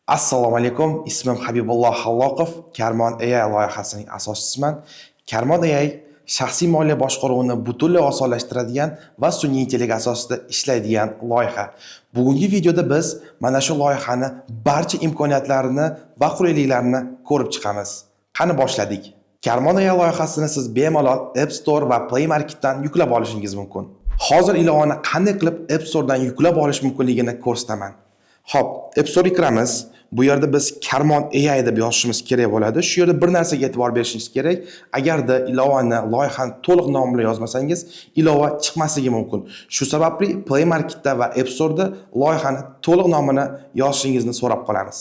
Assalomu alaykum. Ismim Habibulloh Halloqov, Karmon AI loyihasining asoschisiman. Karmon AI shaxsiy moliya boshqaruvini butunlay osonlashtiradigan va sun'iy intellekt asosida ishlaydigan loyiha. Bugungi videoda biz mana shu loyihani barcha imkoniyatlarini va qulayliklarini ko'rib chiqamiz. Qani boshladik. Karmon AI loyihasini siz bemalol App Store va Play Marketdan yuklab olishingiz mumkin. Hozir ilovani qanday qilib App Storedan yuklab olish mumkinligini ko'rsataman. Hop, App Store'ga kiramiz. Bu yerda biz Karmon AI deb yozishimiz kerak bo'ladi. Shu yerda bir narsaga e'tibor berishingiz kerak. Agarda ilovani, loyihani to'liq nomi bilan yozmasangiz, ilova chiqmasligi mumkin. Shu sababli Play Marketda va App Store'da loyihani to'liq nomini yozishingizni so'rab qolamiz.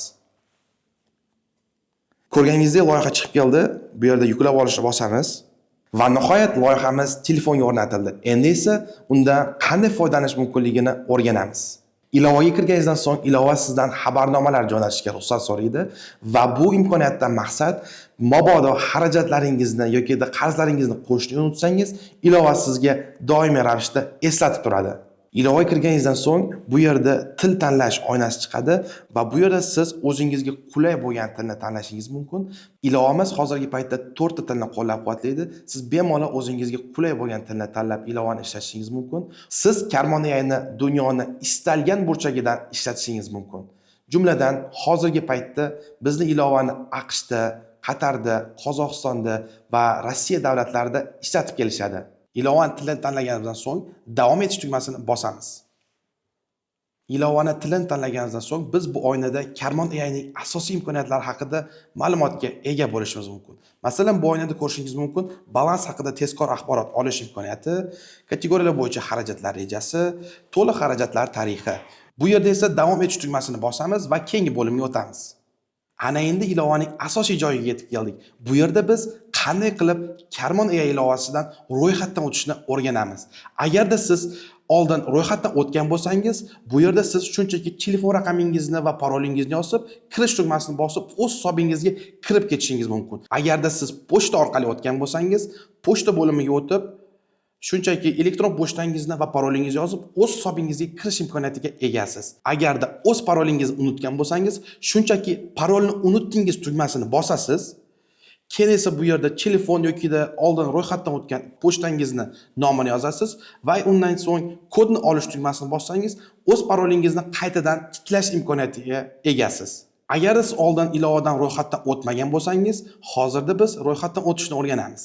Ko'rganingizdek loyiha chiqib keldi. Bu yerda yuklab olishni bosamiz. Va nihoyat loyihamiz telefonga o'rnatildi. Endi esa undan qanday foydalanish mumkinligini o'rganamiz. Ilovaga kirganingizdan so'ng ilova sizdan xabarnomalar jo'natishga ruxsat so'raydi va bu imkoniyatdan maqsad mabodo xarajatlaringizni yoki qarzlaringizni qo'shishni unutsangiz, ilova sizga doimiy ravishda eslatib turadi. Ilovaga kirganingizdan so'ng bu yerda til tanlash oynasi chiqadi va bu yerda siz o'zingizga qulay bo'lgan tilni tanlashingiz mumkin. Ilovamiz hozirgi paytda 4 ta tilni qo'llab-quvvatlaydi. Siz bemalol o'zingizga qulay bo'lgan tilni tanlab ilovani ishlatishingiz mumkin. Siz Karmon AIni dunyoning istalgan burchagidan ishlatishingiz mumkin. Jumladan, hozirgi paytda bizni ilovani AQShda, Qatarda, Qozog'istonda va Rossiya davlatlarida ishlatib kelishadi. Ilovani tilini tanlaganimizdan so'ng davom etish tugmasini bosamiz. Ilovani tilini tanlaganimizdan so'ng biz bu oynada Karmon AIning asosiy imkoniyatlari haqida ma'lumotga ega bo'lishimiz mumkin. Masalan, bu oynada ko'rishingiz mumkin balans haqida tezkor axborot olish imkoniyati, kategoriyalar bo'yicha xarajatlar rejasi, to'liq xarajatlar tarixi. Bu yerda esa davom etish tugmasini bosamiz va keyingi bo'limga o'tamiz. Ana endi ilovaning asosiy joyiga yetib keldik. Bu yerda biz qanday qilib Karmon AI ilovasidan ro'yxatdan o'tishni o'rganamiz. Agarda siz oldin ro'yxatdan o'tgan bo'lsangiz, bu yerda siz shunchaki telefon raqamingizni va parolingizni yozib, kirish tugmasini bosib, o'z hisobingizga kirib ketishingiz mumkin. Agarda siz pochta orqali o'tgan bo'lsangiz, pochta bo'limiga o'tib, shunchaki elektron pochtangizni va parolingizni yozib, o'z hisobingizga kirish imkoniyatiga egasiz. Agarda o'z parolingizni unutgan bo'lsangiz, shunchaki parolni unutdingiz tugmasini bosasiz. Keyin esa bu yerda telefon yoki oldin ro'yxatdan o'tgan pochtangizni nomini yozasiz va undan so'ng kodni olish tugmasini bossangiz, o'z parolingizni qaytadan tiklash imkoniyatiga egasiz. Agar siz oldin ilovadan ro'yxatdan o'tmagan bo'lsangiz, hozirda biz ro'yxatdan o'tishni o'rganamiz.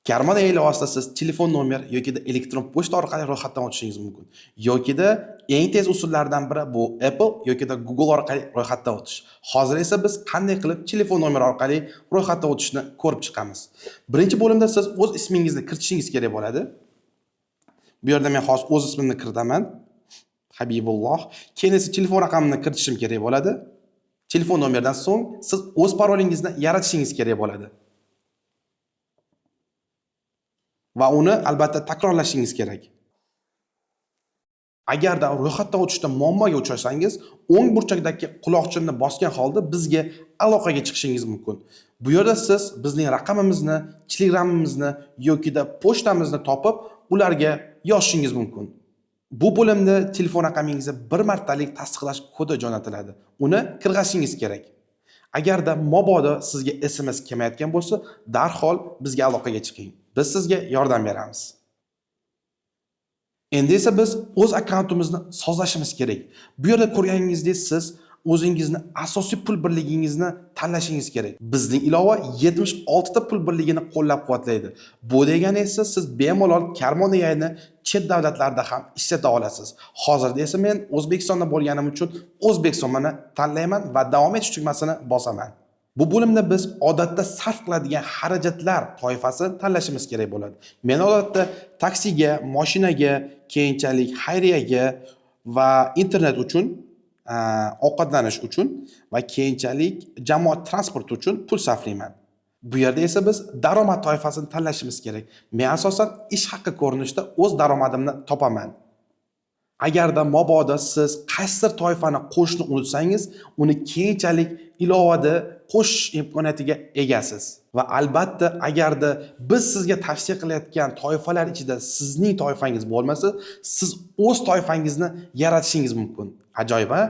Karmon AI ilovasida siz telefon nomer yoki elektron pochta orqali ro'yxatdan o'tishingiz mumkin. Yoki eng tez usullardan biri bu Apple yoki Google orqali ro'yxatdan o'tish. Hozir esa biz qanday qilib telefon nomeri orqali ro'yxatdan o'tishni ko'rib chiqamiz. Birinchi bo'limda siz o'z ismingizni kiritishingiz kerak bo'ladi. Bu yerda men hozir o'z ismimni kiritaman. Habibulloh. Keyin esa telefon raqamimni kiritishim kerak bo'ladi. Telefon nomeridan so'ng siz o'z parolingizni yaratishingiz kerak bo'ladi. Va uni albatta takrorlashingiz kerak. Agarda ro'yxatdan o'tishda muammoga uchrasangiz, o'ng burchakdagi quloqchinni bosgan holda bizga aloqaga chiqishingiz mumkin. Bu yerda siz bizning raqamimizni, telegramimizni yoki pochtamizni topib, ularga yozishingiz mumkin. Bu bo'limda telefon raqamingizni bir martalik tasdiqlash kodi jo'natiladi. Uni kirg'ishingiz kerak. Agarda mabodo sizga SMS kelmayotgan bo'lsa, darhol bizga aloqaga chiqing. Biz sizga yordam beramiz. Endi esa biz o'z akkauntimizni sozlashimiz kerak. Bu yerda ko'rganingizdek siz o'zingizni asosiy pul birligingizni tanlashingiz kerak. Bizning ilova 76 ta pul birligini qo'llab-quvvatlaydi. Bu degani esa siz bemalol Karmon AIni chet davlatlarda ham ishlata olasiz. Hozirda esa men O'zbekistonda bo'lganim uchun O'zbek so'mini tanlayman va davom etish tugmasini bosaman. Bu bo'limda biz odatda sarf qiladigan xarajatlar toifasini tanlashimiz kerak bo'ladi. Men odatda taksiga, mashinaga, keyinchalik xayriyaga va internet uchun, ovqatlanish uchun va keyinchalik jamoat transporti uchun pul sarflayman. Bu yerda esa biz daromad toifasini tanlashimiz kerak. Men asosan ish haqqi ko'rinishda o'z daromadimni topaman. Agarda mabodo siz qaysidir toifani qo'shishni unutsangiz, uni keyinchalik ilovada qo'shish imkoniyatiga egasiz. Va albatta, agarda biz sizga tavsiya qilayotgan toifalar ichida sizning toifangiz bo'lmasa, siz o'z toifangizni yaratishingiz mumkin. Ajoyib, ha?